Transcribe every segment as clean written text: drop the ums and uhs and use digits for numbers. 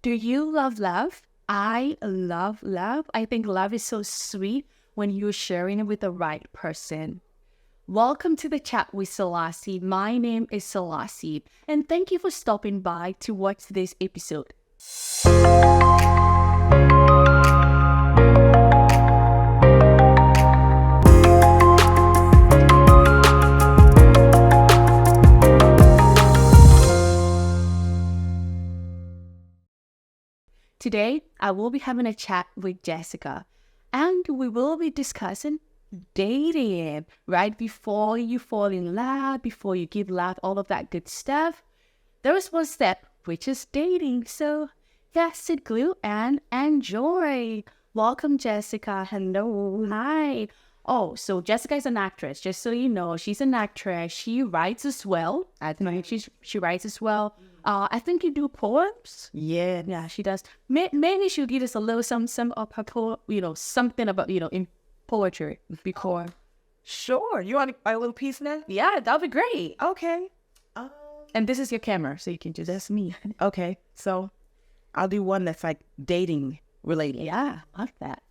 Do you love love? I love love. I think love is so sweet when you're sharing it with the right person. Welcome to the chat with Selassie. My name is Selassie, and thank you for stopping by to watch this episode. Today, I will be having a chat with Jessica, and we will be discussing dating right before you fall in love, before you give love, all of that good stuff. There is one step, which is dating. So, yeah, sit glue and enjoy. Welcome, Jessica. Hello. Hi. Oh, so Jessica is an actress. Just so you know, she's an actress. She writes as well. I think she writes as well. I think you do poems. Yeah, she does. Maybe she'll give us a little some of her something about in poetry before. Sure. You want a little piece now? Yeah, that'll be great. Okay. And this is your camera, so you can just that's me. Okay. So I'll do one that's like dating related. Yeah, love that.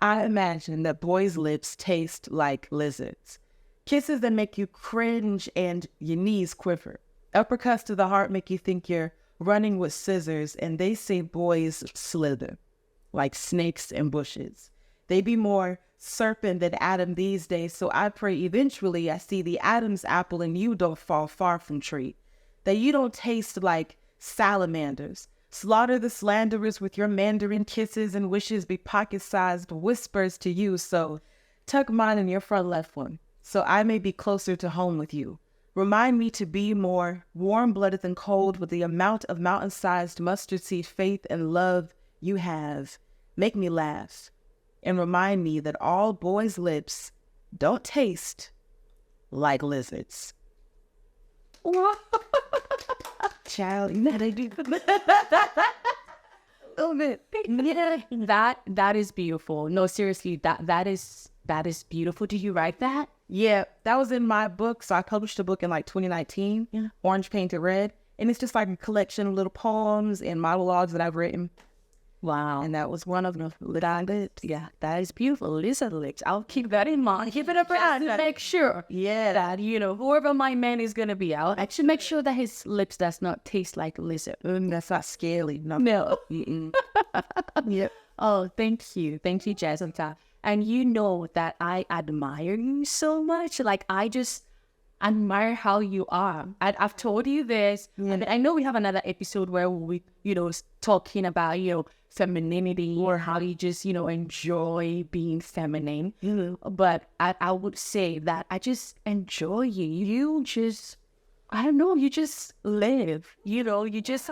I imagine that boys' lips taste like lizards. Kisses that make you cringe and your knees quiver. Uppercuts to the heart make you think you're running with scissors, and they say boys slither like snakes in bushes. They be more serpent than Adam these days, so I pray eventually I see the Adam's apple and you don't fall far from tree. That you don't taste like salamanders. Slaughter the slanderers with your Mandarin kisses and wishes be pocket-sized whispers to you, so tuck mine in your front left one, so I may be closer to home with you. Remind me to be more warm-blooded than cold with the amount of mountain-sized mustard seed faith and love you have. Make me laugh. And remind me that all boys' lips don't taste like lizards. Child, you know they do a little bit. Yeah, that is beautiful. No, seriously, that is beautiful. Did you write that? Yeah, that was in my book. So I published a book in like 2019, Orange Painted Red. And it's just like a collection of little poems and monologues that I've written. Wow. And that was one of them. Yeah, that is beautiful. Lizard lips. I'll keep that in mind. Keep it around to make sure that, whoever my man is going to be out, I should make sure that his lips does not taste like lizard. That's not scaly. No. Yep. Oh, thank you. Thank you, Jessica. And you know that I admire you so much. Like, I just admire how you are. I've told you this. And I know we have another episode where we, talking about, femininity or how you just, enjoy being feminine. But I would say that I just enjoy you. You just, I don't know, you just live, you just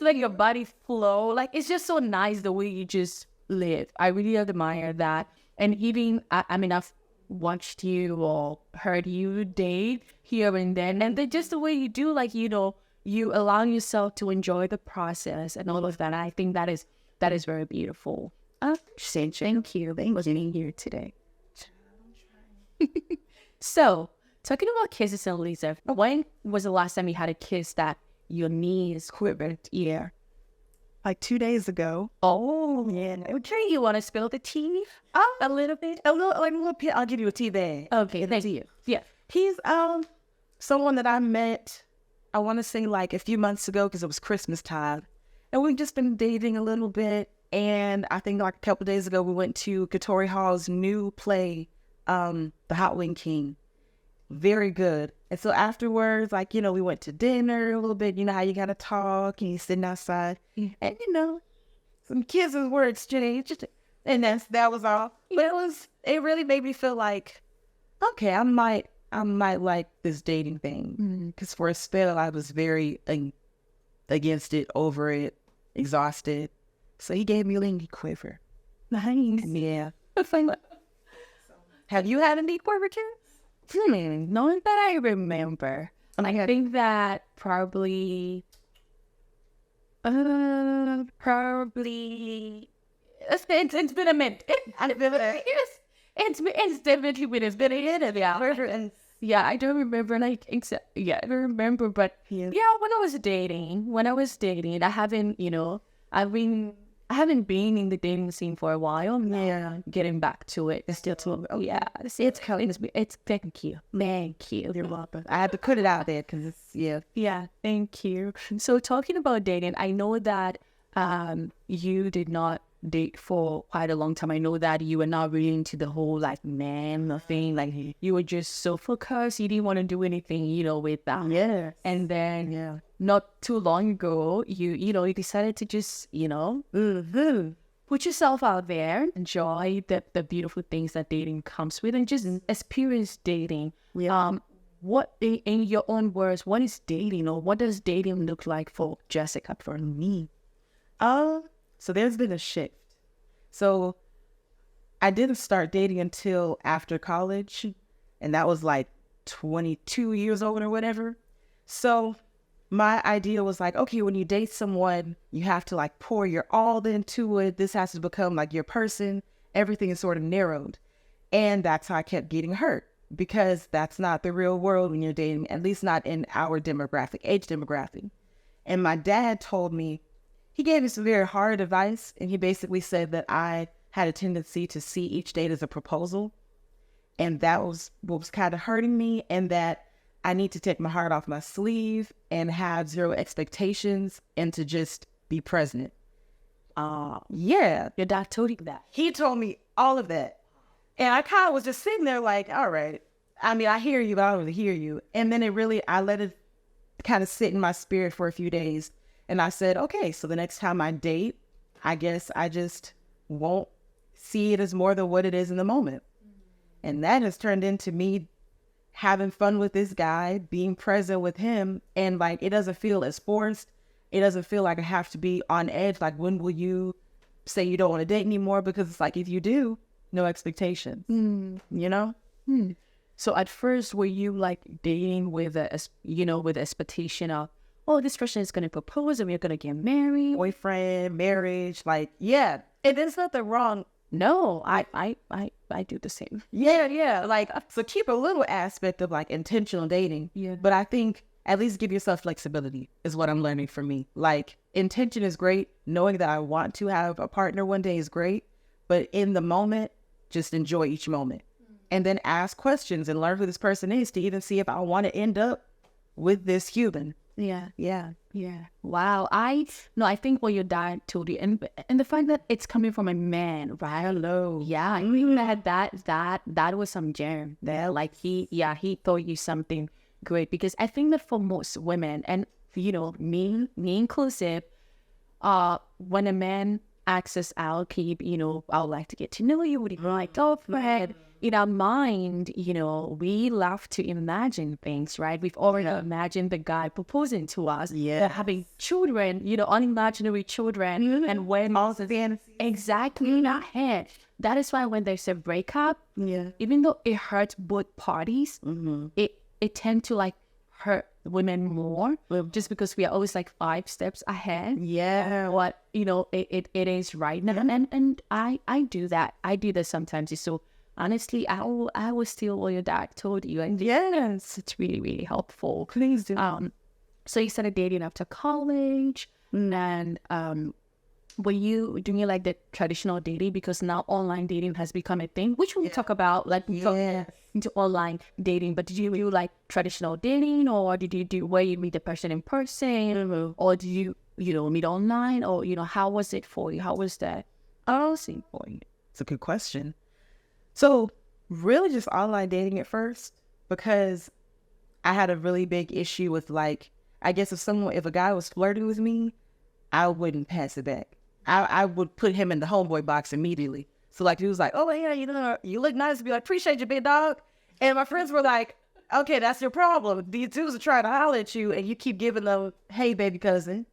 let your body flow. Like, it's just so nice the way you just live. I really admire that. And even, I've watched you or heard you date here and then, and then just the way you do, like, you allow yourself to enjoy the process and all of that. I think that is very beautiful. Thank you for being here today. So, talking about kisses and Lisa, when was the last time you had a kiss that your knees quivered? Yeah. Like 2 days ago. Oh, yeah. Okay, you want to spill the tea a little bit? A little bit. I'll give you a tea bag. Okay, thank you. Yeah. He's someone that I met, I want to say like a few months ago because it was Christmas time. And we've just been dating a little bit. And I think like a couple of days ago, we went to Katori Hall's new play, The Hot Wing King. Very good. And so afterwards, like, we went to dinner a little bit. You know how you got to talk and you're sitting outside. And, some kisses were exchanged. And that was all. But it really made me feel like, okay, I might like this dating thing. Because for a spell, I was very against it, over it, exhausted. So he gave me a little quiver. Nice. Yeah. Have you had a knee quiver too? Not that I remember. I think that probably it's been a minute. It's definitely been a minute. Yeah, I don't remember like yeah, I don't remember, but Yeah. yeah, when I was dating, I haven't been in the dating scene for a while. Now. Yeah. Getting back to it. It's still too. Oh yeah, it's thank you. You're welcome. I had to put it out there because it's Yeah, thank you. So talking about dating, I know that you did not date for quite a long time. I know that you were not really into the whole like man thing. Like you were just so focused. You didn't want to do anything, with that. Yeah. And then Yeah. not too long ago, you decided to just, put yourself out there, enjoy the beautiful things that dating comes with, and just experience dating. Yeah. What in your own words, what is dating, or what does dating look like for Jessica, for me? So there's been a shift. So I didn't start dating until after college, and that was like 22 years old or whatever. So my idea was like, okay, when you date someone, you have to like pour your all into it. This has to become like your person. Everything is sort of narrowed. And that's how I kept getting hurt, because that's not the real world when you're dating, at least not in our age demographic. And my dad told me, he gave me some very hard advice, and he basically said that I had a tendency to see each date as a proposal. And that was what was kind of hurting me, and that I need to take my heart off my sleeve and have zero expectations and to just be present. Yeah. Your dad told you that. He told me all of that. And I kind of was just sitting there like, all right. I mean, I hear you, but I don't really hear you. And then I let it kind of sit in my spirit for a few days. And I said, okay, so the next time I date, I guess I just won't see it as more than what it is in the moment. And that has turned into me having fun with this guy, being present with him. And like, it doesn't feel as forced. It doesn't feel like I have to be on edge. Like, when will you say you don't want to date anymore? Because it's like, if you do, no expectations, So at first, were you like dating with with the expectation of, oh, this person is going to propose and we're going to get married? Boyfriend, marriage, like, yeah. And there's nothing wrong. No, I do the same. Yeah. Like, so keep a little aspect of like intentional dating. Yeah. But I think at least give yourself flexibility is what I'm learning for me. Like, intention is great. Knowing that I want to have a partner one day is great. But in the moment, just enjoy each moment. And then ask questions and learn who this person is to even see if I want to end up with this human. Yeah. Wow. I think what your dad told you, and the fact that it's coming from a man, right? Hello. Yeah, I mean that was some gem there. Like he taught you something great, because I think that for most women, and me inclusive, when a man asks us out, keep I would like to get to know you. Would you like go for it? In our mind, we love to imagine things, right? We've already imagined the guy proposing to us, having children, unimaginary children, and when all the fantasy. Exactly in our head. That is why when there's a breakup, even though it hurts both parties, it tends to like hurt women more, just because we are always like 5 steps ahead. Yeah. What it is right now, and I do that. I do that sometimes. So honestly, I will steal what your dad told you, and yes, it's really, really helpful. Please do. So you started dating after college, and were you doing like the traditional dating? Because now online dating has become a thing, which we'll talk about, like into online dating. But did you do like traditional dating, or did you do where you meet the person in person, or did you meet online, or how was it for you? How was that? Scene for you? It's a good question. So really just online dating at first, because I had a really big issue with like, I guess if a guy was flirting with me, I wouldn't pass it back. I would put him in the homeboy box immediately. So like, he was like, oh yeah, you look nice. I'd be like, appreciate you, big dog. And my friends were like, okay, that's your problem. These dudes are trying to holler at you and you keep giving them, hey, baby cousin,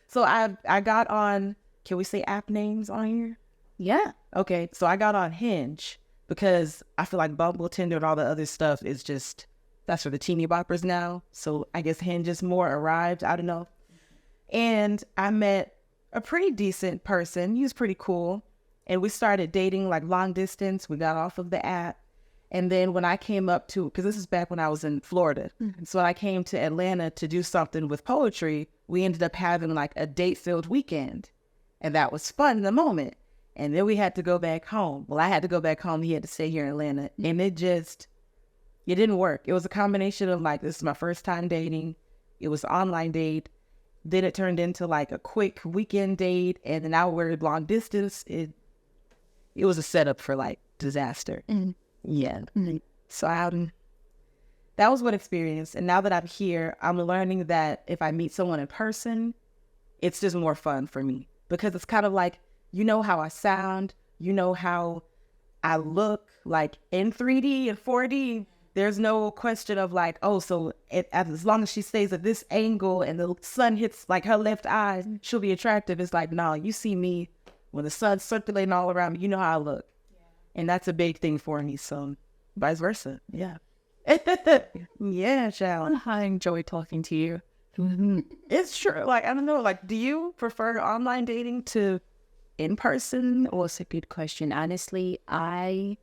So I got on, can we say app names on here? Yeah. Okay, so I got on Hinge because I feel like Bumble, Tinder, and all the other stuff is just, that's for the teeny boppers now. So I guess Hinge is more arrived. I don't know. And I met a pretty decent person. He was pretty cool. And we started dating like long distance. We got off of the app. And then when I came up to, because this is back when I was in Florida. So when I came to Atlanta to do something with poetry, we ended up having like a date-filled weekend. And that was fun in the moment. And then we had to go back home. Well, I had to go back home. He had to stay here in Atlanta. And it didn't work. It was a combination of like, this is my first time dating. It was an online date. Then it turned into like a quick weekend date. And then now we're long distance. It was a setup for like disaster. Yeah. So that was one experience. And now that I'm here, I'm learning that if I meet someone in person, it's just more fun for me. Because it's kind of like, you know how I sound, you know how I look like in 3D and 4D. There's no question of like, oh, so as long as she stays at this angle and the sun hits like her left eye, she'll be attractive. It's like, no, you see me when the sun's circulating all around me, you know how I look. And that's a big thing for me. So vice versa. Yeah. Yeah, child. I enjoy talking to you. It's true. Like, I don't know, like, do you prefer online dating to in person? Oh, it's a good question. Honestly, I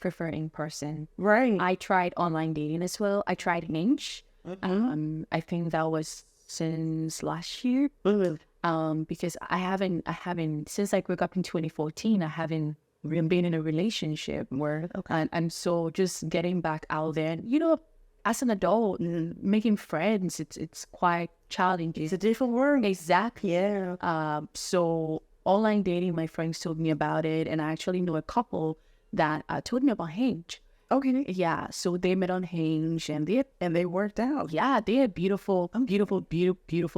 prefer in person. Right. I tried online dating as well. I tried Hinge. I think that was since last year. Because I haven't since I broke up in 2014. I haven't really been in a relationship where, and so just getting back out there. You know, as an adult, making friends, it's quite challenging. It's a different world. Exactly. Yeah. So online dating, my friends told me about it, and I actually know a couple that told me about Hinge. Okay. Yeah, so they met on Hinge, and they worked out. Yeah, they're a beautiful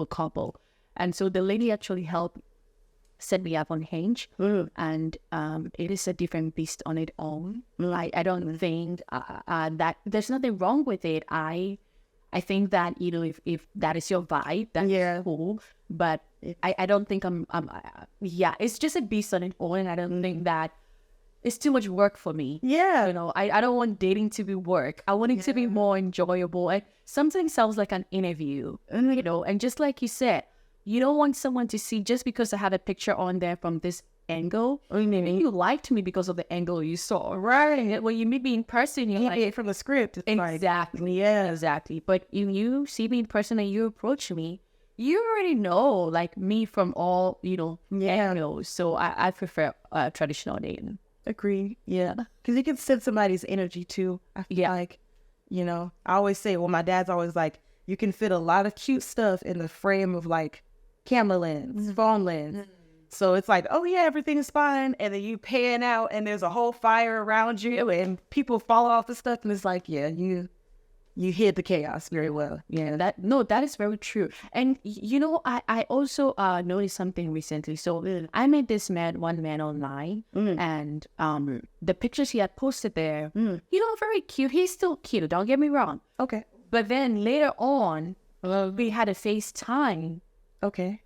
couple. And so the lady actually helped set me up on Hinge, and it is a different beast on its own. Like, I don't think that there's nothing wrong with it. I think that, you know, if that is your vibe, that's cool. But I don't think it's just a beast on its own, and I don't think that it's too much work for me. Yeah. You know, I don't want dating to be work. I want it to be more enjoyable. And something sounds like an interview, you know, and just like you said, you don't want someone to see just because I have a picture on there from this angle. Maybe you liked me because of the angle you saw. Right. When you meet me in person, you're like, from the script. Exactly. Yeah, exactly. But if you see me in person and you approach me, you already know, like, me from all, you know, angles. So I prefer traditional dating. Agree. Yeah. Because you can sense somebody's energy too. I feel like, you know, I always say, well, my dad's always like, you can fit a lot of cute stuff in the frame of like camera lens, phone lens. So it's like, oh yeah, everything's fine. And then you pan out and there's a whole fire around you and people fall off the stuff. And it's like, yeah, you hid the chaos very well. Yeah, that is very true. And you know, I also noticed something recently. So I met one man online, and the pictures he had posted there, you know, very cute. He's still cute, don't get me wrong. Okay. But then later on, we had a FaceTime. Okay.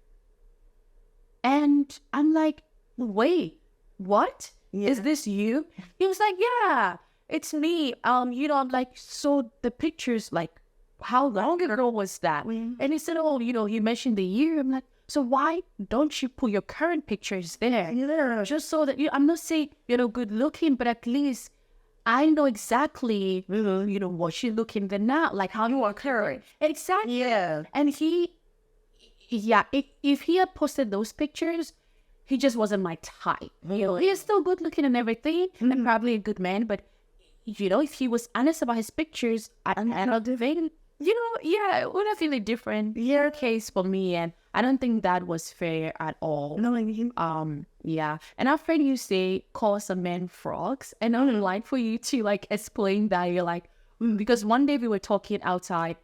And I'm like, wait, what? Yeah. Is this you? He was like, yeah, it's me. You know, I'm like, so the pictures, like, how long ago was that? And he said, oh, you know, you mentioned the year. I'm like, so why don't you put your current pictures there? Yeah. Just so that I'm not saying, you know, good looking, but at least I know exactly, you know, what you're looking than now, like how you are current. Exactly. Yeah. And if he had posted those pictures, he just wasn't my type. You know, he is still good looking and everything, and probably a good man. But you know, if he was honest about his pictures, I don't think, you know, it would have been a different case for me, and I don't think that was fair at all. No, I mean, and I've heard you say call some men frogs, and I would like for you to like explain that. You're like, because one day we were talking outside,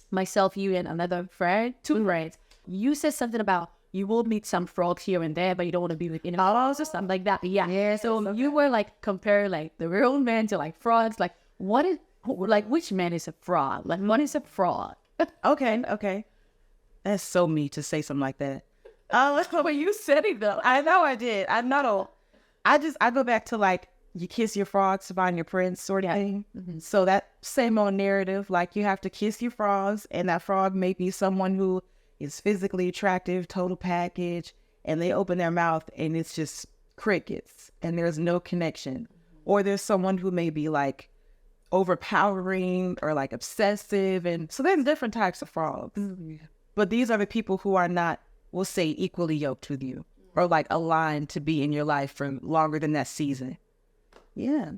myself, you, and another friend, two friends. You said something about you will meet some frogs here and there, but you don't want to be with frogs or something like that. Yeah. So you were like comparing like the real men to like frogs. Like, which man is a frog? Like, what is a frog? Okay. That's so me to say something like that. But you said it though. I know I did. I go back to like, you kiss your frogs to find your prince sort of thing. So that same old narrative, like you have to kiss your frogs, and that frog may be someone who is physically attractive, total package, and they open their mouth and it's just crickets and there's no connection. or there's someone who may be like overpowering or like obsessive. And so there's different types of frogs. But these are the people who are not, we'll say, equally yoked with you or like aligned to be in your life for longer than that season. Yeah.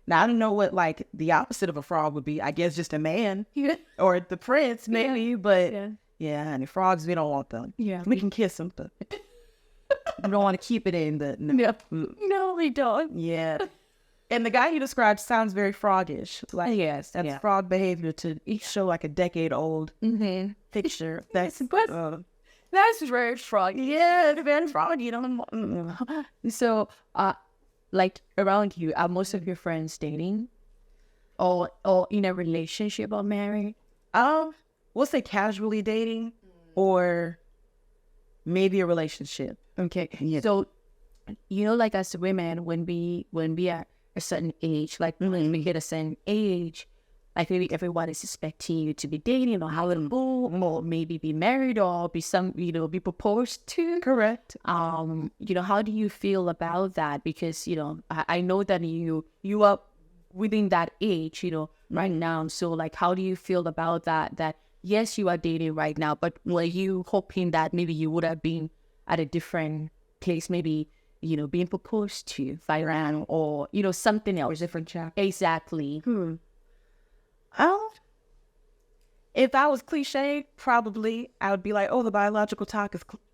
Now, I don't know what like the opposite of a frog would be. I guess just a man or the prince maybe, but yeah, honey, frogs, we don't want them. Yeah. We can kiss them, but we don't want to keep it in the... No, we don't. Yeah. And the guy you described sounds very froggish. Like, Yes. that's frog behavior to show like a decade-old picture. That's very froggy. yeah, very froggy. You know. So, like around you, are most of your friends dating, or in a relationship or married? We'll say casually dating, or maybe a relationship. Okay. Yeah. So, like as women, when we are a certain age, like when we hit a certain age, like maybe everyone is expecting you to be dating or have a boo, or maybe be married or be be proposed to. Correct. How do you feel about that? Because, I know that you are within that age, right now. So like, how do you feel about that yes, you are dating right now, but were you hoping that maybe you would have been at a different place, maybe, being proposed to by around, or, something else? Different chapter. Exactly. If I was cliche, probably I would be like, oh, the biological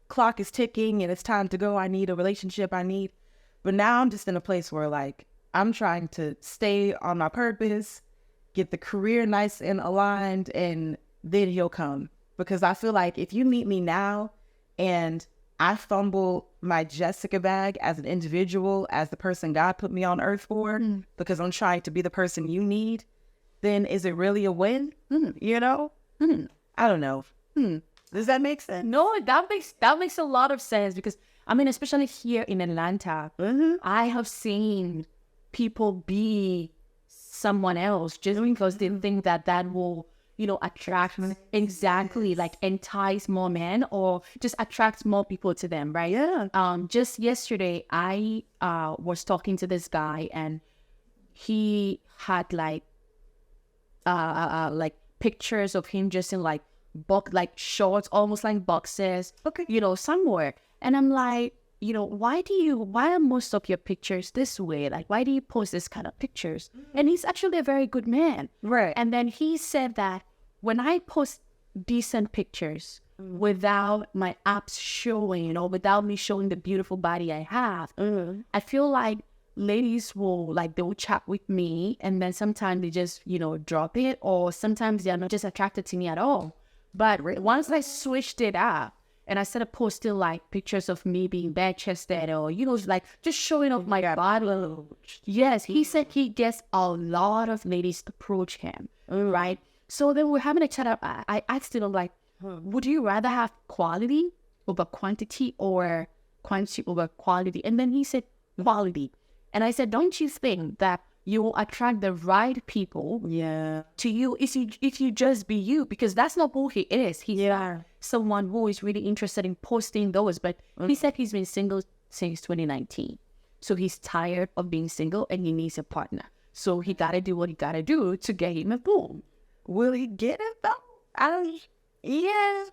clock is ticking and it's time to go. I need a relationship. But now I'm just in a place where like, I'm trying to stay on my purpose, get the career nice and aligned, and then he'll come. Because I feel like if you meet me now and I fumble my Jessica bag as an individual, as the person God put me on earth for, because I'm trying to be the person you need, then is it really a win? I don't know. Does that make sense? No, that makes a lot of sense, because I mean, especially here in Atlanta, I have seen people be someone else just because they think that will, attract exactly, like entice more men or just attract more people to them, right? Yeah. Just yesterday, I was talking to this guy, and he had like pictures of him just in like shorts, almost like boxes, Okay. Somewhere. And I'm like, why are most of your pictures this way? Like, why do you post this kind of pictures? And he's actually a very good man. Right. And then he said that when I post decent pictures without my abs showing, or without me showing the beautiful body I have, I feel like ladies will chat with me, and then sometimes they just, drop it, or sometimes they're not just attracted to me at all. But once I switched it up, and I started posting like pictures of me being bare-chested, or, like just showing off my body. Yes, he said he gets a lot of ladies approach him, right? So then we're having a chat up. I asked him, like, would you rather have quality over quantity, or quantity over quality? And then he said quality. And I said, don't you think that you will attract the right people to you if you just be you? Because that's not who he is. He's not someone who is really interested in posting those. But he said he's been single since 2019. So he's tired of being single, and he needs a partner. So he got to do what he got to do to get him a boo. Will he get it though? Yeah.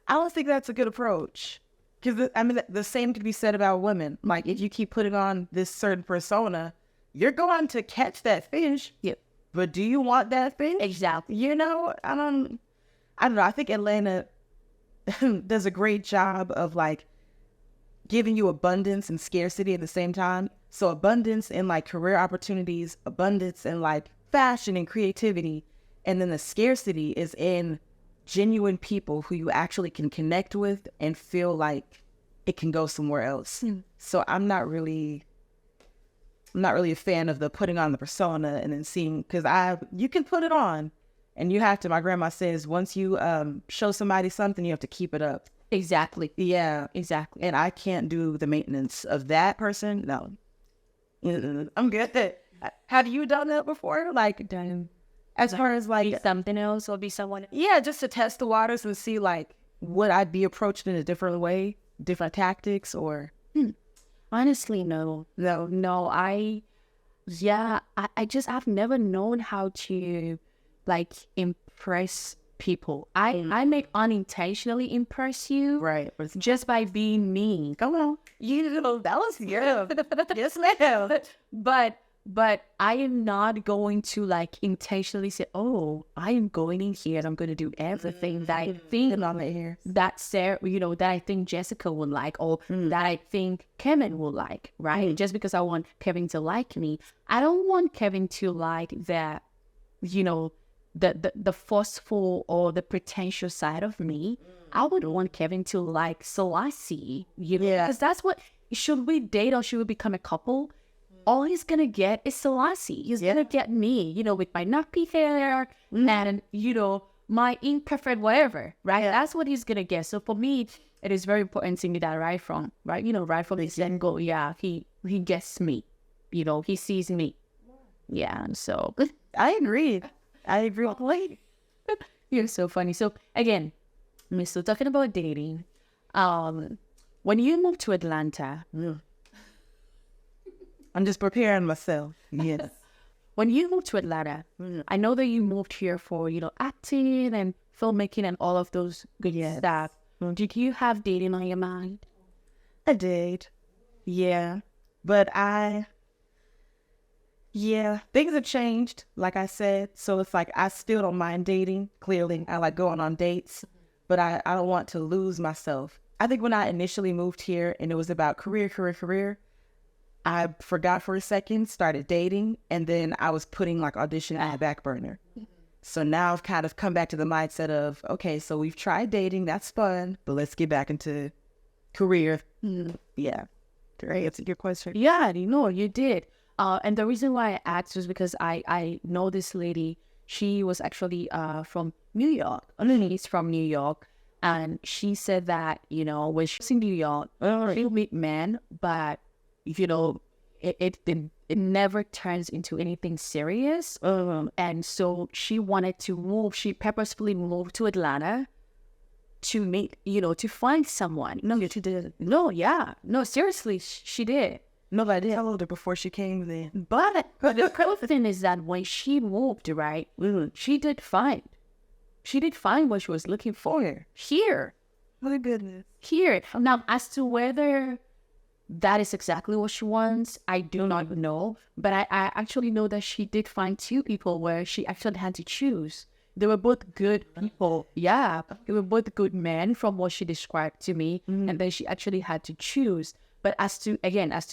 I don't think that's a good approach. Because, the same could be said about women. Like, if you keep putting on this certain persona, you're going to catch that fish. Yep. But do you want that fish? Exactly. I don't know. I think Atlanta does a great job of, like, giving you abundance and scarcity at the same time. So abundance in, like, career opportunities, abundance in, like, fashion and creativity. And then the scarcity is in genuine people who you actually can connect with and feel like it can go somewhere else. So I'm not really a fan of the putting on the persona and then seeing, because you can put it on and you have to, my grandma says, once you show somebody something, you have to keep it up. Exactly. Yeah. Exactly. And I can't do the maintenance of that person. No. I'm good. Have you done that before? Like, as far as like be something else or be someone else? Yeah, just to test the waters and see like would I be approached in a different way, different tactics, or Honestly, no. No, I just have never known how to like impress people. I may unintentionally impress you Right. just by being me. Come on. You know, that was yes, ma'am. But I am not going to like intentionally say, oh, I am going in here and I'm going to do everything that I think that Sarah, that I think Jessica would like, or that I think Kevin will like, right? Just because I want Kevin to like me, I don't want Kevin to like that, the forceful or the pretentious side of me. I would want Kevin to like Selassie, because that's what, should we date or should we become a couple? All he's gonna get is Selassie. He's gonna get me, with my nappy hair and, my imperfect whatever, right? That's what he's gonna get. So for me, it is very important to me that right from the get-go, he gets me, he sees me. Yeah, so I agree. You're so funny. So again, we're still talking about dating. When you moved to Atlanta, I'm just preparing myself. Yes. When you moved to Atlanta, I know that you moved here for, acting and filmmaking and all of those good stuff. Did you have dating on your mind? I did. Yeah. But things have changed, like I said. So it's like, I still don't mind dating. Clearly, I like going on dates, but I don't want to lose myself. I think when I initially moved here and it was about career, I forgot for a second, started dating, and then I was putting like audition on the back burner. So now I've kind of come back to the mindset of, okay, so we've tried dating, that's fun, but let's get back into career. Yeah. Did I answer your question? Yeah, you did. And the reason why I asked was because I know this lady. She was actually from New York. She's from New York. And she said that, when she was in New York, she'll meet men, but it never turns into anything serious. And so she wanted to move. She purposefully moved to Atlanta to meet, to find someone. No, she did. No, seriously, she did. No, I did. I told her before she came then. But the cool thing is that when she moved, right, she did find what she was looking for here. Oh, goodness. Here. Now, as to whether that is exactly what she wants, I do not know. But I actually know that she did find two people where she actually had to choose. They were both good people. Yeah, they were both good men from what she described to me. And then she actually had to choose. But as to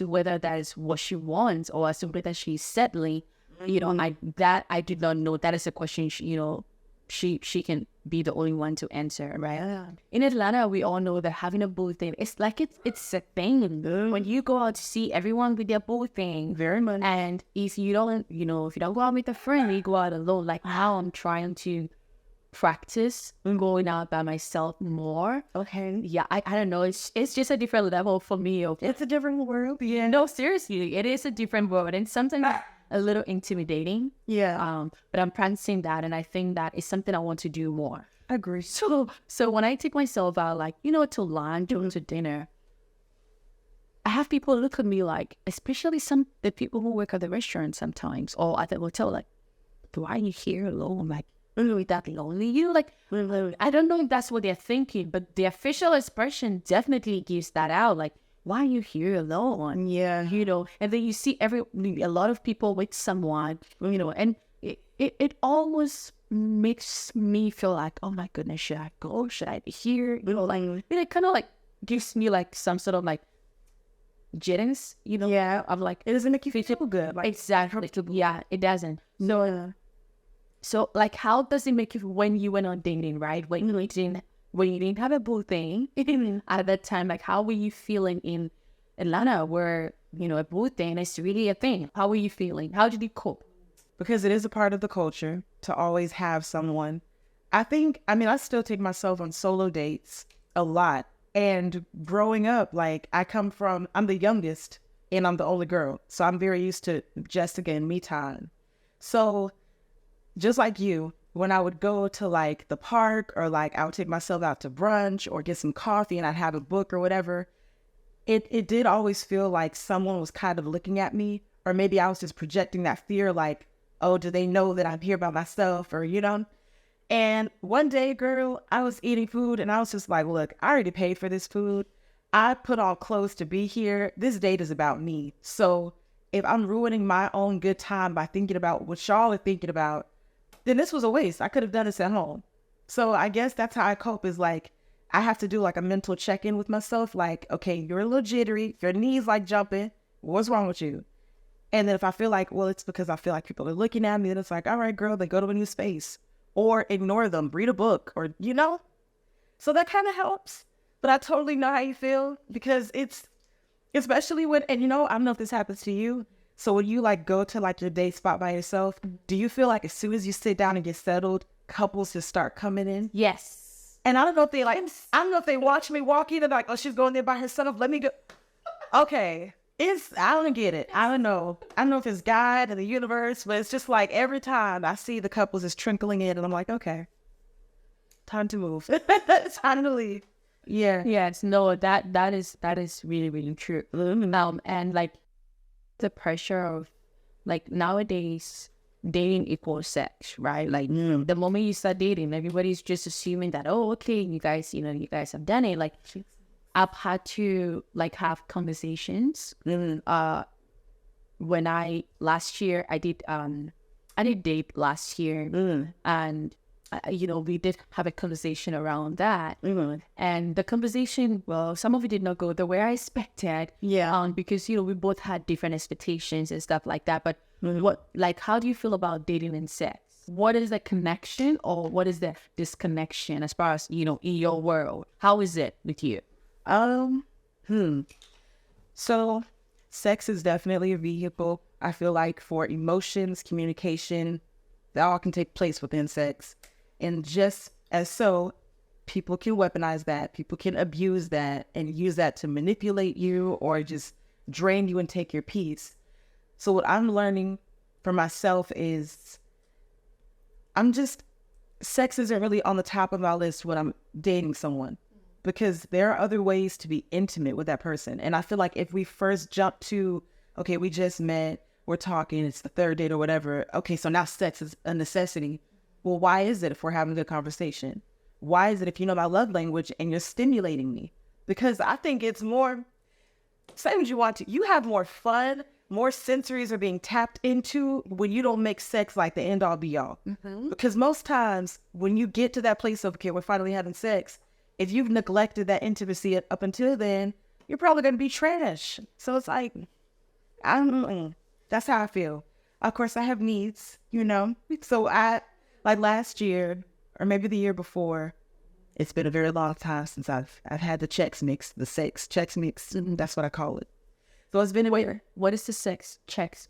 whether that is what she wants or as to whether she's settling, I did not know. That is a question she can be the only one to answer, right? Yeah. In Atlanta, we all know that having a boo thing, it's like it's a thing. When you go out to see everyone with their boo thing, very much. And if you don't, if you don't go out with a friend, you go out alone. Like now, I'm trying to practice going out by myself more. Okay. Yeah, I don't know. It's just a different level for me. It's a different world. Yeah. No, seriously, it is a different world, and sometimes a little intimidating. Yeah. But I'm practicing that, and I think that is something I want to do more. Agree. So when I take myself out, like, to lunch or to dinner, I have people look at me like, especially the people who work at the restaurant sometimes, or at the hotel, like, why are you here alone? Like, really that lonely? I don't know if that's what they're thinking, but the official expression definitely gives that out. Like, why are you here alone? Yeah. And then you see a lot of people with someone, and it almost makes me feel like, oh my goodness, should I go? Should I be here? It kind of like gives me like some sort of like jitters, Yeah. I'm like, it doesn't make you feel good. Like, exactly. Yeah, it doesn't. So like, how does it make you when you went on dating, right? When you didn't have a boo thing at that time, like, how were you feeling in Atlanta where, a boo thing is really a thing? How were you feeling? How did you cope? Because it is a part of the culture to always have someone. I still take myself on solo dates a lot. And growing up, like, I'm the youngest and I'm the only girl. So I'm very used to Jessica and me time. So just like you, when I would go to like the park or like I would take myself out to brunch or get some coffee and I'd have a book or whatever, it did always feel like someone was kind of looking at me, or maybe I was just projecting that fear, like, oh, do they know that I'm here by myself, or, you know? And one day, girl, I was eating food and I was just like, look, I already paid for this food. I put on clothes to be here. This date is about me. So if I'm ruining my own good time by thinking about what y'all are thinking about, then this was a waste. I could have done this at home. So I guess that's how I cope, is like, I have to do like a mental check-in with myself. Like, okay, you're a little jittery. Your knees like jumping. What's wrong with you? And then if I feel like, well, it's because I feel like people are looking at me, then it's like, all right, girl, then go to a new space. Or ignore them, read a book, or, you know? So that kind of helps. But I totally know how you feel, because it's, especially when, and you know, I don't know if this happens to you. So when you like go to like your date spot by yourself, do you feel like as soon as you sit down and get settled, couples just start coming in? Yes. And I don't know if they like, I don't know if they watch me walk in and like, oh, she's going there by herself. Let me go. Okay. I don't get it. I don't know. I don't know if it's God or the universe, but it's just like every time I see the couples is trickling in and I'm like, okay, time to move. It's time to leave. Yeah. Yes. No, that is really, really true. And like the pressure of like nowadays dating equals sex, right? Like the moment you start dating, everybody's just assuming that, oh, okay, you guys have done it. Like I've had to like have conversations. When last year I did date last year, and you know, we did have a conversation around that. And the conversation, well, some of it did not go the way I expected. Yeah. Because you know we both had different expectations and stuff like that. But how do you feel about dating and sex? What is the connection, or what is the disconnection as far as, you know, in your world? How is it with you? So sex is definitely a vehicle, I feel like, for emotions, communication, that all can take place within sex. And just as so, people can weaponize that, people can abuse that and use that to manipulate you or just drain you and take your peace. So what I'm learning for myself is sex isn't really on the top of my list when I'm dating someone, because there are other ways to be intimate with that person. And I feel like if we first jump to, okay, we just met, we're talking, it's the third date or whatever. Okay, so now sex is a necessity. Well, why is it if we're having a good conversation? Why is it if you know my love language and you're stimulating me? Because I think it's more, say what you want to, you have more fun, more sensories are being tapped into when you don't make sex like the end all be all. Because most times when you get to that place of, okay, we're finally having sex, if you've neglected that intimacy up until then, you're probably going to be trash. So it's like, I don't know. That's how I feel. Of course, I have needs, you know? So like last year, or maybe the year before, it's been a very long time since I've had the Chex Mix, the sex Chex Mix. That's what I call it. So it's been What is the sex Chex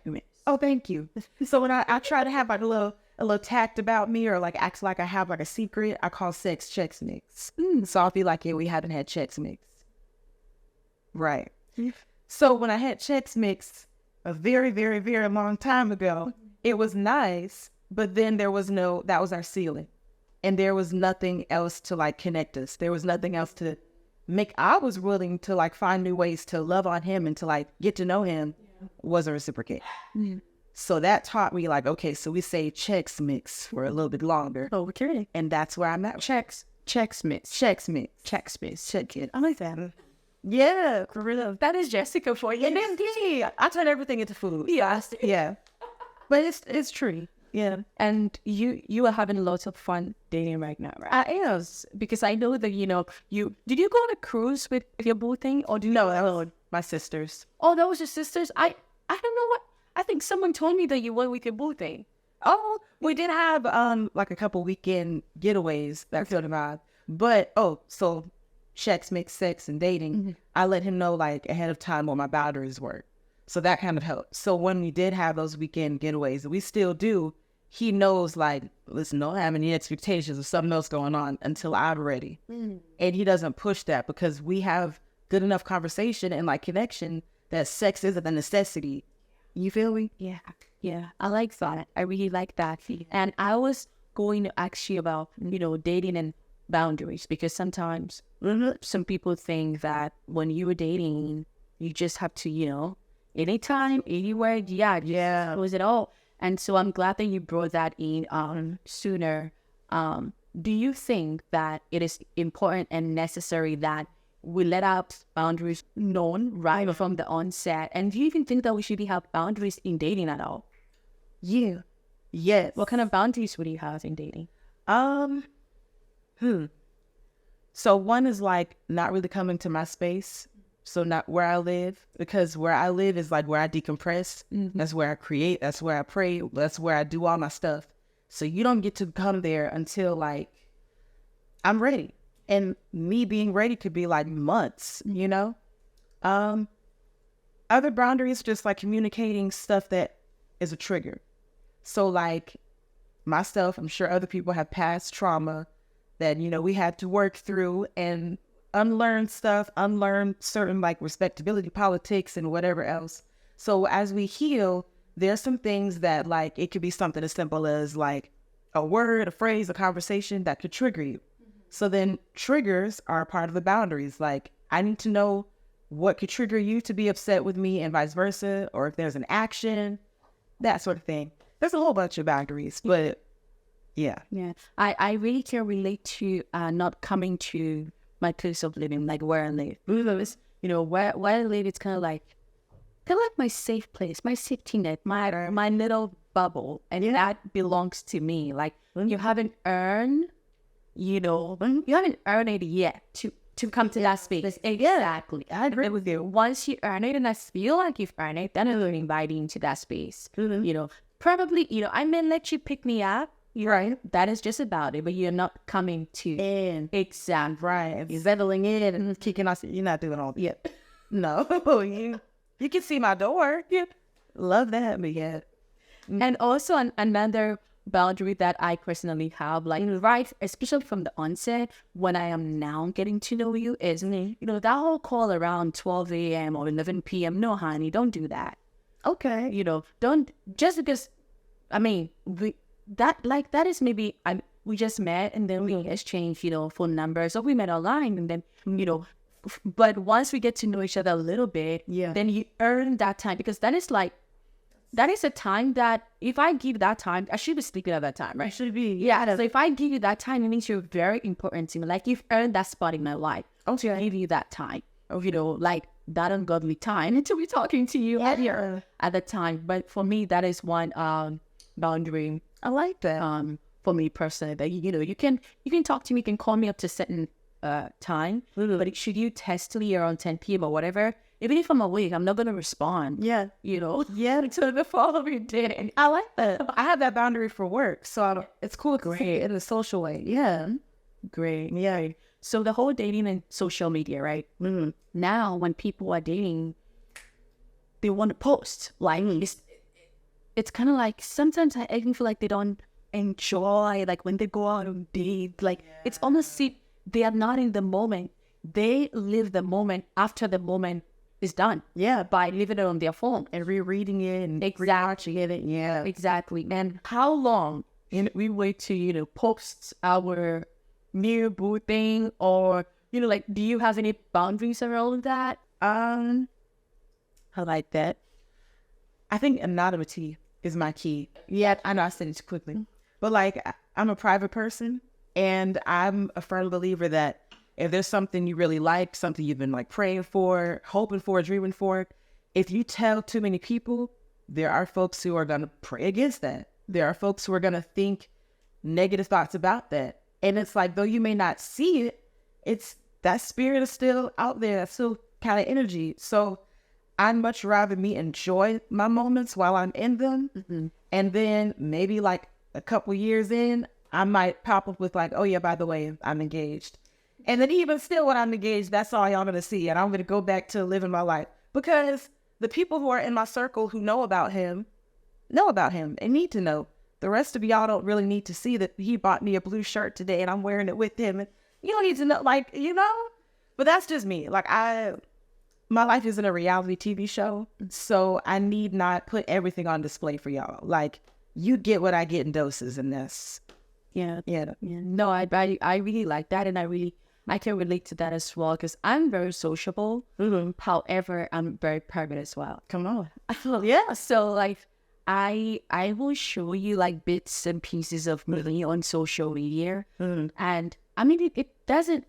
Mix? Oh, thank you. So when I try to have like a little tact about me, or like act like I have like a secret, I call sex Chex Mix. So I'll be like, yeah, we haven't had Chex Mix. Right. So when I had Chex Mix a very, very, very long time ago, it was nice, but then that was our ceiling. And there was nothing else to like connect us. There was nothing else to I was willing to like find new ways to love on him and to like get to know him. Wasn't reciprocate. So that taught me like, okay, so we say Chex Mix for a little bit longer. Okay. And that's where I'm at. Chex Mix. Chex Mix. Chex Mix. Check it. I like that. Yeah, for real. That is Jessica for you. And then, yeah, I turn everything into food. Yes. Yeah. But it's true. Yeah. And you are having lots of fun dating right now, right? I am, because I know that, you know, did you go on a cruise with your boo thing, or do you No, that was my sisters. Oh, that was your sisters? I don't know what, I think someone told me that you went with your boo thing. Oh, we did have like a couple weekend getaways that sort of vibe. But so Chex Mix, sex and dating, I let him know like ahead of time what my boundaries were. So that kind of helped. So when we did have those weekend getaways, we still do, he knows like, listen, don't have any expectations of something else going on until I'm ready. And he doesn't push that, because we have good enough conversation and like connection that sex isn't a necessity. You feel me? Yeah. Yeah. I like that. I really like that. And I was going to ask you about, you know, dating and boundaries, because sometimes Some people think that when you were dating, you just have to, anytime, anywhere, just was it all. And so I'm glad that you brought that in sooner. Do you think that it is important and necessary that we let our boundaries known right from the onset? And do you even think that we should have boundaries in dating at all? Yeah. Yes. What kind of boundaries would you have in dating? So one is like not really coming to my space. So not where I live, because where I live is like where I decompress. That's where I create. That's where I pray. That's where I do all my stuff. So you don't get to come there until like I'm ready. And me being ready could be like months, Other boundaries, just like communicating stuff that is a trigger. So like myself, I'm sure other people have past trauma that, we had to work through and unlearn stuff, unlearn certain like respectability politics and whatever else. So as we heal, there's some things that like, it could be something as simple as like a word, a phrase, a conversation that could trigger you. So then triggers are a part of the boundaries. Like I need to know what could trigger you to be upset with me and vice versa, or if there's an action, that sort of thing. There's a whole bunch of boundaries, but yeah. Yeah. I really can relate to not coming to my place of living, like where I live. Because, where I live, it's kind of like my safe place, my safety net, my little bubble. And that belongs to me. Like you haven't earned, you haven't earned it yet to come to that space. Exactly. I agree with you. Once you earn it and I feel like you've earned it, then I'm going to invite you into that space. Probably, I may let you pick me up. Right. That is just about it, but you're not coming to in. Exactly. Right. You're settling in and kicking us. You're not doing all that. Yep. No. you can see my door. Yep. Love that, but yeah. And also another boundary that I personally have, like right, especially from the onset, when I am now getting to know you, is that whole call around 12 a.m. or 11 p.m. No, honey, don't do that. Okay. Don't just because. I mean, that is maybe we just met and then we exchanged phone numbers, or we met online and then but once we get to know each other a little bit, then you earn that time, because that is a time that if I give that time, I should be sleeping at that time, right? Should be. Yeah. So if I give you that time, it means you're very important to me. Like you've earned that spot in my life. Okay. I give you that time of, like that ungodly time to be talking to you at the time. But for me, that is one boundary. I like that. For me personally, that you can talk to me, you can call me up to a certain time, but should you test me around 10 p.m. or whatever, even if I'm awake, I'm not gonna respond. Yeah. Until the following day. And I like that. I have that boundary for work, so it's cool. Great. In a social way. Yeah. Great. Yeah. So the whole dating and social media, right? Now, when people are dating, they want to post. Like it's kind of like sometimes I even feel like they don't enjoy like when they go out on date. Like it's almost they are not in the moment. They live the moment after the moment is done. Yeah, by leaving it on their phone and rereading it and watching it. Yeah, exactly. And how long we wait to post our new boo thing, or like, do you have any boundaries around that? I like that. I think anonymity is my key. Yeah, I know I said it too quickly, but like I'm a private person, and I'm a firm believer that if there's something you really like, something you've been like praying for, hoping for, dreaming for, if you tell too many people, there are folks who are going to pray against that. There are folks who are going to think negative thoughts about that. And it's like, though you may not see it, it's that spirit is still out there. That's still kind of energy. So I'd much rather me enjoy my moments while I'm in them. And then maybe like a couple years in, I might pop up with like, oh yeah, by the way, I'm engaged. And then even still when I'm engaged, that's all y'all going to see. And I'm going to go back to living my life. Because the people who are in my circle who know about him and need to know. The rest of y'all don't really need to see that he bought me a blue shirt today and I'm wearing it with him. And you don't need to know, like, But that's just me. Like, my life isn't a reality TV show. So I need not put everything on display for y'all. Like, you get what I get in doses, and that's... Yeah. No, I really like that, and I really I can relate to that as well because I'm very sociable. However, I'm very private as well. Come on. Yeah. So like I will show you like bits and pieces of me on social media. And I mean it doesn't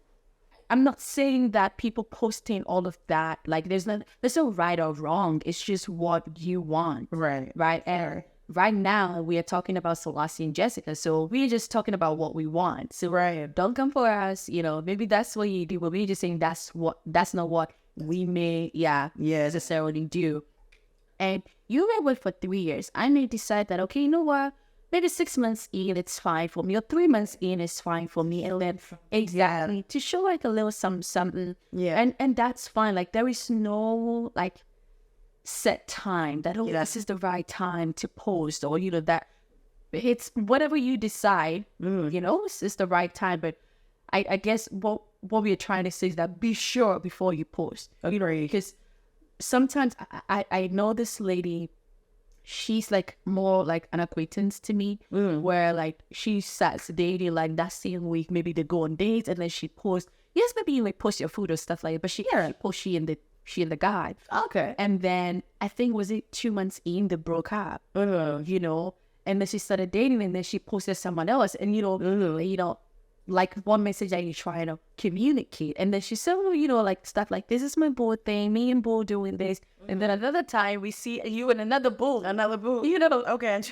I'm not saying that people posting all of that, like there's no right or wrong. It's just what you want. Right. Right. And right now we are talking about Selassie and Jessica. So we're just talking about what we want. So don't come for us, maybe that's what you do, but we're just saying that's not what we may necessarily do. And you may wait for 3 years. I may decide that, okay, you know what? Maybe 6 months in, it's fine for me, or 3 months in is fine for me. And then exactly to show like a little something. Yeah. And that's fine. Like there is no like set time that this is the right time to post, or that it's whatever you decide, this is the right time. But I guess what we are trying to say is that be sure before you post. Because sometimes I know this lady, she's like more like an acquaintance to me, where like she starts dating like that same week, maybe they go on dates, and then she posts, yes, maybe you like post your food or stuff like that, but she posts she and the guy. Okay. And then I think was it 2 months in, they broke up, and then she started dating, and then she posted someone else, and like one message that you trying to communicate, and then she said, like stuff like, this is my boo thing, me and boo doing this, and then another time we see you and another boo, okay,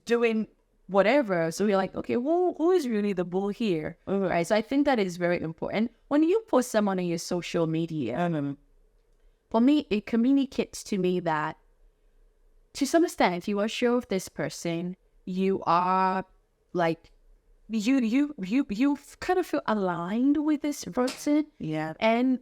doing whatever. So we're like, okay, who is really the boo here? Right. So I think that is very important when you post someone on your social media. For me, it communicates to me that to some extent you are sure of this person, you are like you kind of feel aligned with this person. Yeah. And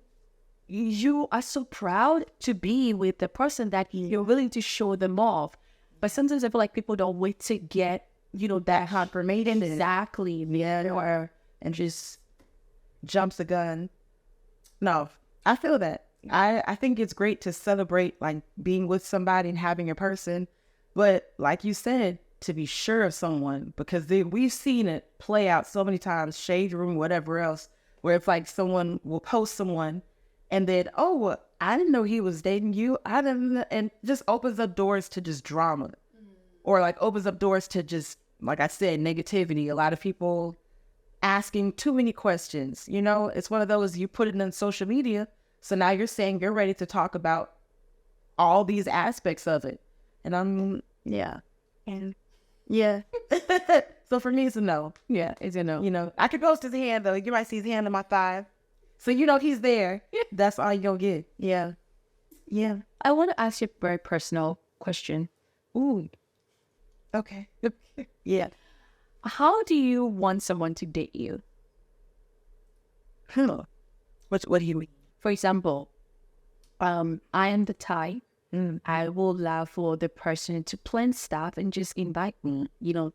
you are so proud to be with the person that you're willing to show them off. But sometimes I feel like people don't wait to get, that confirmation. Exactly. Yeah. And just jumps the gun. No, I feel that. I think it's great to celebrate like being with somebody and having a person. But like you said, to be sure of someone, because we've seen it play out so many times, shade room, whatever else, where it's like someone will post someone and then, I didn't know he was dating you. I didn't, and just opens up doors to just drama, or like opens up doors to just, like I said, negativity. A lot of people asking too many questions. It's one of those, you put it in social media, so now you're saying you're ready to talk about all these aspects of it, and yeah. So for me, it's a no. Yeah, it's a no. I could post his hand, though. You might see his hand on my thigh. So he's there. That's all you're going to get. Yeah. Yeah. I want to ask you a very personal question. Ooh. Okay. Yeah. How do you want someone to date you? What do you mean? For example, I am the type, I will love for the person to plan stuff and just invite me.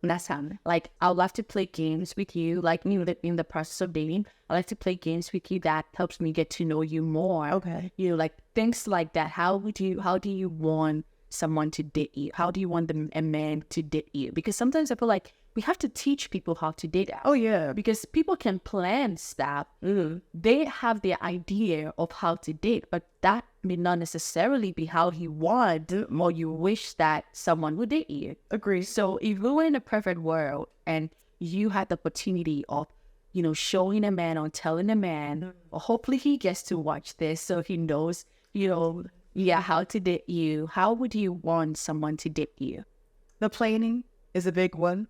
That's how. Like, I would love to play games with you. Like, in the process of dating, I like to play games with you that helps me get to know you more. Okay. Like things like that. How do you want someone to date you? How do you want a man to date you? Because sometimes I feel like we have to teach people how to date us. Oh, yeah. Because people can plan stuff. They have the idea of how to date, but that may not necessarily be how you want or you wish that someone would date you. Agree. So if we were in a perfect world and you had the opportunity of, showing a man or telling a man, or hopefully he gets to watch this so he knows, how to date you, how would you want someone to date you? The planning is a big one.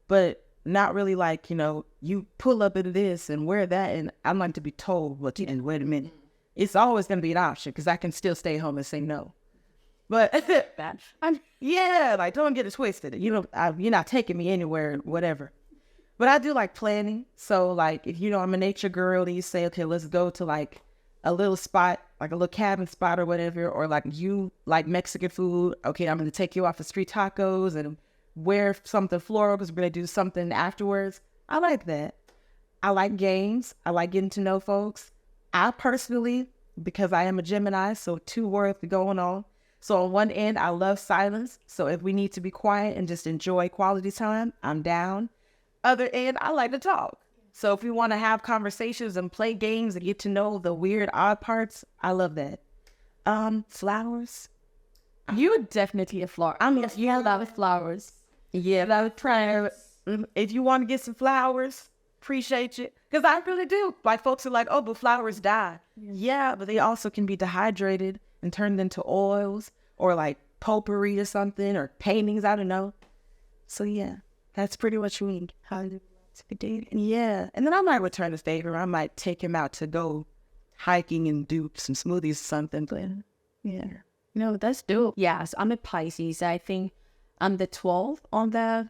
But not really like, you pull up into this and wear that, and I'm like to be told what to do. Wait a minute. It's always going to be an option because I can still stay home and say no. But don't get it twisted. You're not taking me anywhere, whatever. But I do like planning. So like, if I'm a nature girl, and you say, okay, let's go to like a little spot, like a little cabin spot or whatever, or like you like Mexican food. Okay, I'm going to take you off of street tacos and wear something floral because we're going to do something afterwards. I like that. I like games. I like getting to know folks. I personally, because I am a Gemini, so 2 words going on. So on one end, I love silence. So if we need to be quiet and just enjoy quality time, I'm down. Other end, I like to talk. So if we want to have conversations and play games and get to know the weird, odd parts, I love that. Flowers. You're definitely a flower. I mean, you love flowers. Yeah, Love flowers. if you want to get some flowers, appreciate you. Because I really do. Like, folks are like, oh, but flowers die. Yeah, but they also can be dehydrated and turned into oils or like potpourri or something or paintings. I don't know. So, yeah, that's pretty much me. How to be dating. Yeah. And then I might return the favor. I might take him out to go hiking and do some smoothies or something. But, yeah. No, that's dope. Yes, I'm a Pisces. I think I'm the 12th on the,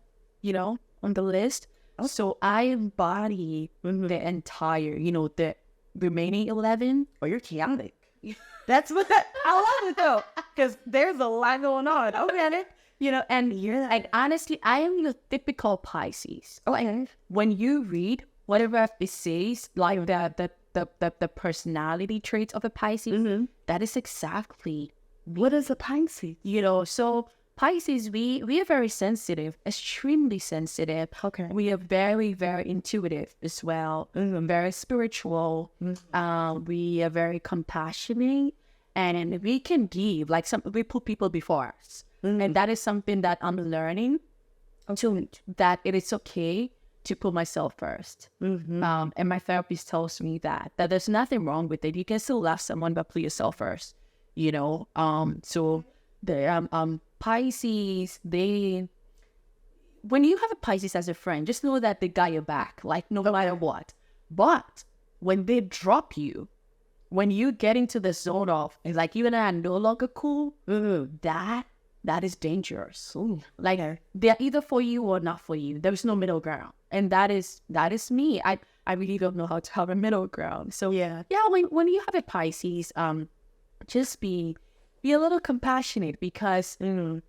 on the list. So I embody the entire, the remaining 11. Oh, you're chaotic. That's what I love it though, because there's a lot going on. Okay, And like honestly, I am the typical Pisces. Like when you read whatever it says, like the personality traits of a Pisces, that is exactly what is a Pisces? So Pisces, we are very sensitive, extremely sensitive. Okay. We are very, very intuitive as well, very spiritual. We are very compassionate, and we can give, like we put people before us. And that is something that I'm learning, that it is okay to put myself first. And my therapist tells me that there's nothing wrong with it. You can still love someone, but put yourself first. So the Pisces, when you have a Pisces as a friend, just know that they got your back, like no matter what. But when they drop you, when you get into the zone of, it's like you and I are no longer cool, that is dangerous. Like they're either for you or not for you. There's no middle ground. And that is me. I really don't know how to have a middle ground. So yeah, when you have a Pisces, just be a little compassionate, because mood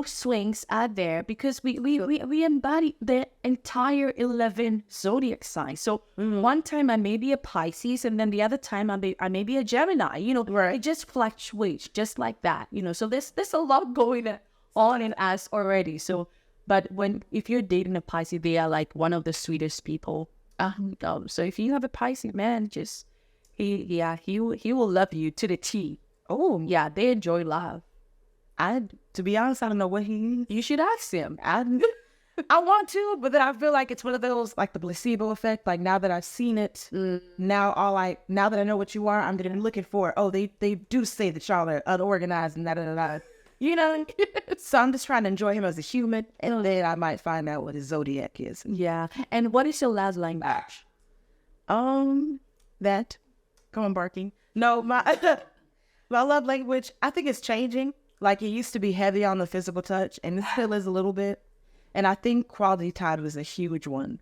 swings are there, because we embody the entire 11 zodiac signs. So one time I may be a Pisces, and then the other time I may be a Gemini. Right. It just fluctuates just like that. So there's a lot going on in us already. So, but if you're dating a Pisces, they are like one of the sweetest people. So if you have a Pisces, man, just he will love you to the T. Oh yeah, they enjoy love. To be honest, I don't know what he is. You should ask him. I want to, but then I feel like it's one of those, like the placebo effect. Like now that I've seen it, now that I know what you are, I'm gonna be looking for. Oh, they do say that y'all are unorganized and da. So I'm just trying to enjoy him as a human, and then I might find out what his zodiac is. Yeah. And what is your love language? That. Come on, barking. No, my love language, I think it's changing. Like it used to be heavy on the physical touch, and it still is a little bit. And I think quality time was a huge one.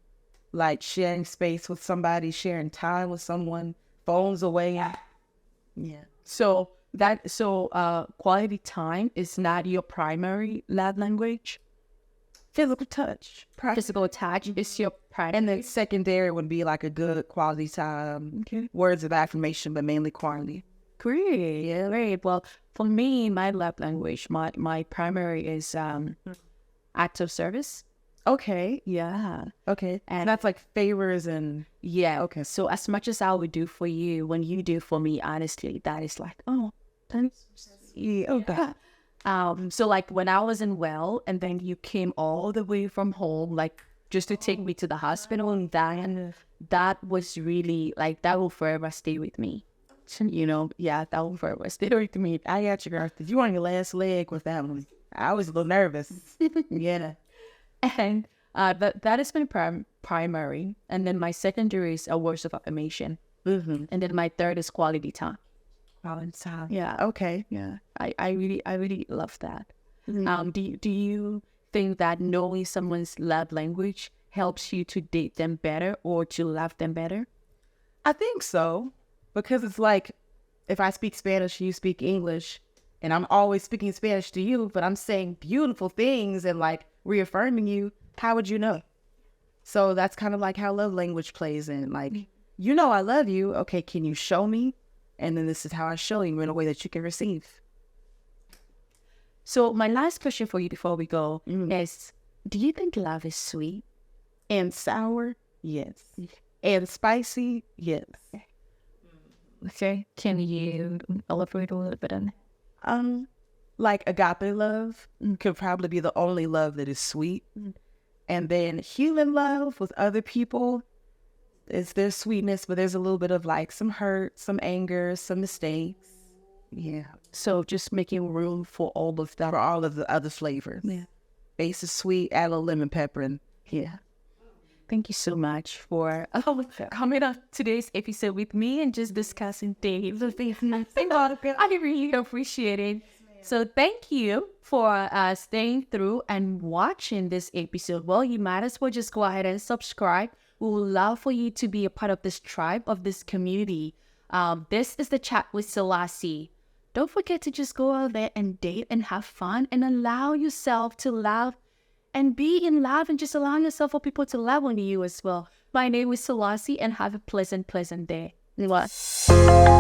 Like sharing space with somebody, sharing time with someone, phones away. Yeah. So quality time is not your primary love language. Physical touch. Physical touch is your primary. And then secondary would be like a good quality time. Okay. Words of affirmation, but mainly quality. Great. Yeah, great. Well, for me, my love language, my primary is act of service. Okay. Yeah. Okay. And that's like favors and... Yeah. Okay. So as much as I would do for you, when you do for me, honestly, that is like, oh, thanks. Yeah. Okay. So like when I wasn't well, and then you came all the way from home, like just to take me to the hospital, and that was really like, that will forever stay with me. Yeah, that will forever stay with me. I got you, girl. You on your last leg with that one. I was a little nervous. Yeah. And that is my primary. And then my secondary is words of affirmation. And then my third is quality time. Quality time. Yeah. Okay. Yeah. I really love that. Do you think that knowing someone's love language helps you to date them better or to love them better? I think so. Because it's like, if I speak Spanish, you speak English, and I'm always speaking Spanish to you, but I'm saying beautiful things and like reaffirming you, how would you know? So that's kind of like how love language plays in. Like, I love you. Okay, can you show me? And then this is how I show you in a way that you can receive. So my last question for you before we go is, do you think love is sweet? And sour? Yes. And spicy, yes. Okay. Can you elaborate a little bit on that? Like agape love could probably be the only love that is sweet. And then human love with other people is their sweetness, but there's a little bit of like some hurt, some anger, some mistakes. Yeah. So just making room for all of that. For all of the other flavors. Yeah. Base is sweet, add a little lemon pepper and Yeah. Thank you so much for coming on today's episode with me and just discussing things. I really appreciate it. So thank you for staying through and watching this episode. Well, you might as well just go ahead and subscribe. We would love for you to be a part of this tribe, of this community. This is the Chat with Selassie. Don't forget to just go out there and date and have fun and allow yourself to love and be in love and just allow yourself for people to love on you as well. My name is Selassie and have a pleasant day. Mwah.